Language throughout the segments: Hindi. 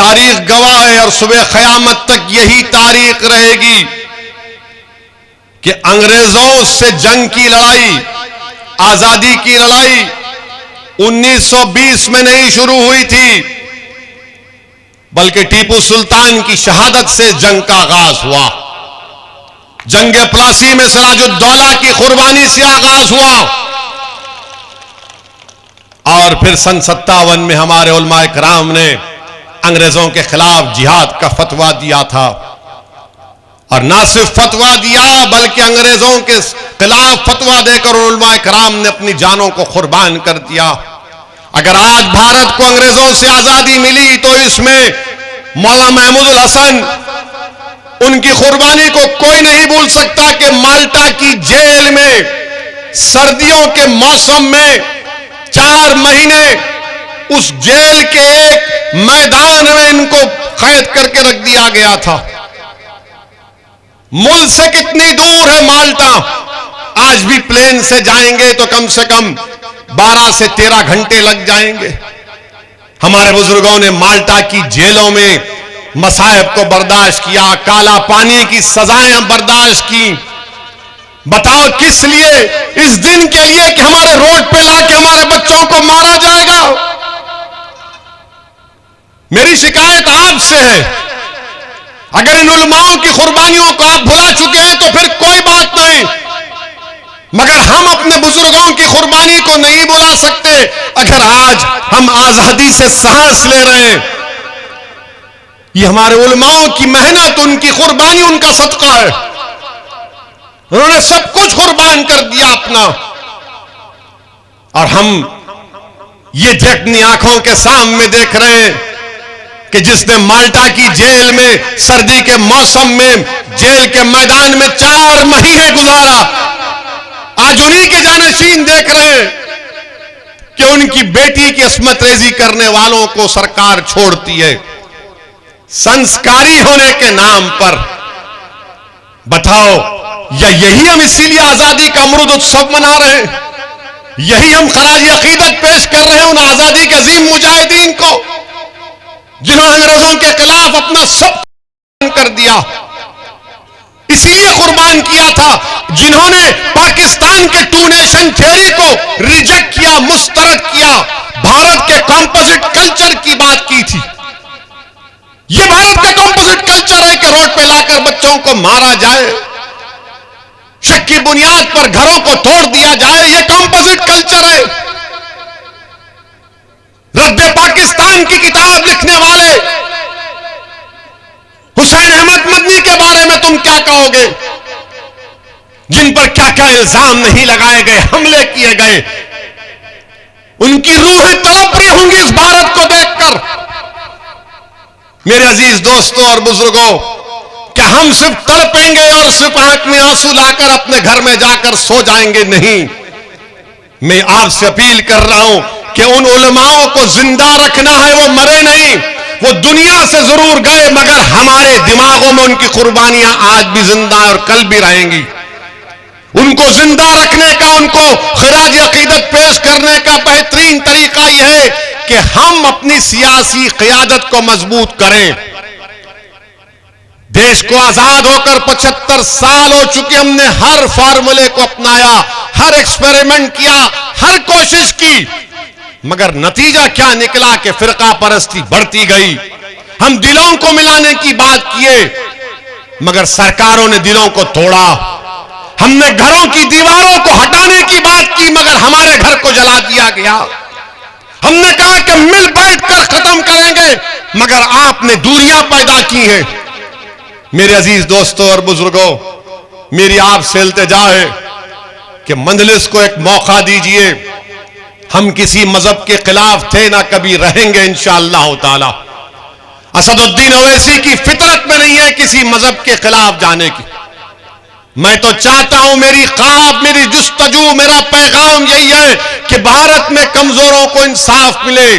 तारीख गवाह है और सुबह क़यामत तक यही तारीख रहेगी कि अंग्रेजों से जंग की लड़ाई, आजादी की लड़ाई 1920 में नहीं शुरू हुई थी, बल्कि टीपू सुल्तान की शहादत से जंग का आगाज हुआ। जंग प्लासी में सिराजुद्दौला की कुर्बानी से आगाज हुआ और फिर सन 57 में हमारे उलमाए कराम ने अंग्रेजों के खिलाफ जिहाद का फतवा दिया था। और ना सिर्फ फतवा दिया बल्कि अंग्रेजों के खिलाफ फतवा देकर उलमाए कराम ने अपनी जानों को कुर्बान कर दिया। अगर आज भारत को अंग्रेजों से आजादी मिली तो इसमें मौलाना महमूदुल हसन, उनकी कुर्बानी को कोई नहीं भूल सकता कि माल्टा की जेल में सर्दियों के मौसम में 4 महीने उस जेल के एक मैदान में इनको कैद करके रख दिया गया था। मुल्क से कितनी दूर है माल्टा? आज भी प्लेन से जाएंगे तो कम से कम 12 से 13 घंटे लग जाएंगे। हमारे बुजुर्गों ने माल्टा की जेलों में मसाइब को बर्दाश्त किया, काला पानी की सजाएं बर्दाश्त की। बताओ किस लिए? इस दिन के लिए कि हमारे रोड पे लाके हमारे बच्चों को मारा जाएगा। मेरी शिकायत आपसे है, अगर इन उलमाओं की कुर्बानियों को आप भुला चुके हैं तो फिर कोई बात नहीं, मगर हम अपने बुजुर्गों की कुर्बानी को नहीं भुला सकते। अगर आज हम आजादी से सांस ले रहे हैं, ये हमारे उलमाओं की मेहनत, उनकी कुर्बानी, उनका सदका है। उन्होंने सब कुछ कुर्बान कर दिया अपना, और हम ये अपनी आंखों के सामने देख रहे हैं कि जिसने माल्टा की जेल में सर्दी के मौसम में जेल के मैदान में 4 महीने गुजारा, आज उन्हीं के जानशीन देख रहे हैं कि उनकी बेटी की अस्मत रेजी करने वालों को सरकार छोड़ती है संस्कारी होने के नाम पर। बताओ, या यही हम इसीलिए आजादी का अमृत उत्सव मना रहे हैं? यही हम खराज अकीदत पेश कर रहे हैं उन आजादी के अजीम मुजाहिदीन को जिन्होंने अंग्रेजों के खिलाफ अपना सब कर दिया, इसीलिए कुर्बान किया था, जिन्होंने पाकिस्तान के 2 नेशन थ्योरी को रिजेक्ट किया, मुस्तरद किया, भारत के कॉम्पोजिट कल्चर की बात की थी। यह भारत का कॉम्पोजिट कल्चर है कि रोड पे लाकर बच्चों को मारा जाए, शक की बुनियाद पर घरों को तोड़ दिया जाए, यह कॉम्पोजिट कल्चर है। रद्द पाकिस्तान की किताब लिखने वाले हुसैन अहमद मदनी के बारे में तुम क्या कहोगे, जिन पर क्या क्या इल्जाम नहीं लगाए गए, हमले किए गए? उनकी रूहें तड़प रही होंगी इस भारत को देखकर। मेरे अजीज दोस्तों और बुजुर्गों, क्या हम सिर्फ तड़पेंगे और सिर्फ आंख में आंसू लाकर अपने घर में जाकर सो जाएंगे? नहीं, मैं आपसे अपील कर रहा हूं कि उन उलमाओं को जिंदा रखना है। वो मरे नहीं, वो दुनिया से जरूर गए, मगर हमारे दिमागों में उनकी कुर्बानियां आज भी जिंदा है और कल भी रहेंगी। उनको जिंदा रखने का, उनको खराज अकीदत पेश करने का बेहतरीन तरीका यह है कि हम अपनी सियासी क़ियादत को मजबूत करें। देश को आजाद होकर 75 साल हो चुके, हमने हर फार्मूले को अपनाया, हर एक्सपेरिमेंट किया, हर कोशिश की, मगर नतीजा क्या निकला कि फिरका परस्ती बढ़ती गई। हम दिलों को मिलाने की बात किए, मगर सरकारों ने दिलों को तोड़ा। हमने घरों की दीवारों को हटाने की बात की, मगर हमारे घर को जला दिया गया। हमने कहा कि मिल बैठकर खत्म करेंगे, मगर आपने दूरियां पैदा की हैं। मेरे अजीज दोस्तों और बुजुर्गों, मेरी आपसे इल्तिजा है कि मंजलिस को एक मौका दीजिए। हम किसी मजहब के खिलाफ थे, ना कभी रहेंगे इंशाअल्लाह ताला। असदुद्दीन ओवैसी की फितरत में नहीं है किसी मजहब के खिलाफ जाने की। मैं तो चाहता हूं, मेरी ख्वाब, मेरी जुस्तजू, मेरा पैगाम यही है कि भारत में कमजोरों को इंसाफ मिले,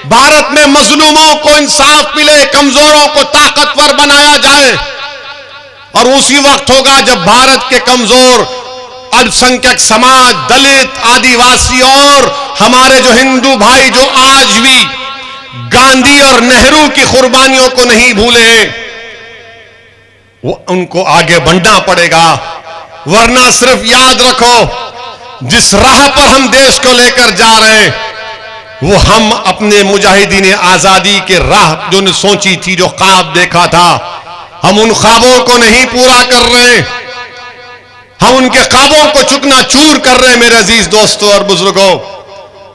भारत में मजलूमों को इंसाफ मिले, कमजोरों को ताकतवर बनाया जाए। और उसी वक्त होगा जब भारत के कमजोर अल्पसंख्यक समाज, दलित, आदिवासी और हमारे जो हिंदू भाई जो आज भी गांधी और नेहरू की कुर्बानियों को नहीं भूले, वो उनको आगे बढ़ना पड़ेगा। वरना सिर्फ याद रखो, जिस राह पर हम देश को लेकर जा रहे हैं वो हम अपने मुजाहिदीन आजादी के राह जो ने सोची थी, जो ख्वाब देखा था, हम उन ख्वाबों को नहीं पूरा कर रहे, हम उनके ख्वाबों को चुकना चूर कर रहे हैं। मेरे अजीज दोस्तों और बुजुर्गों,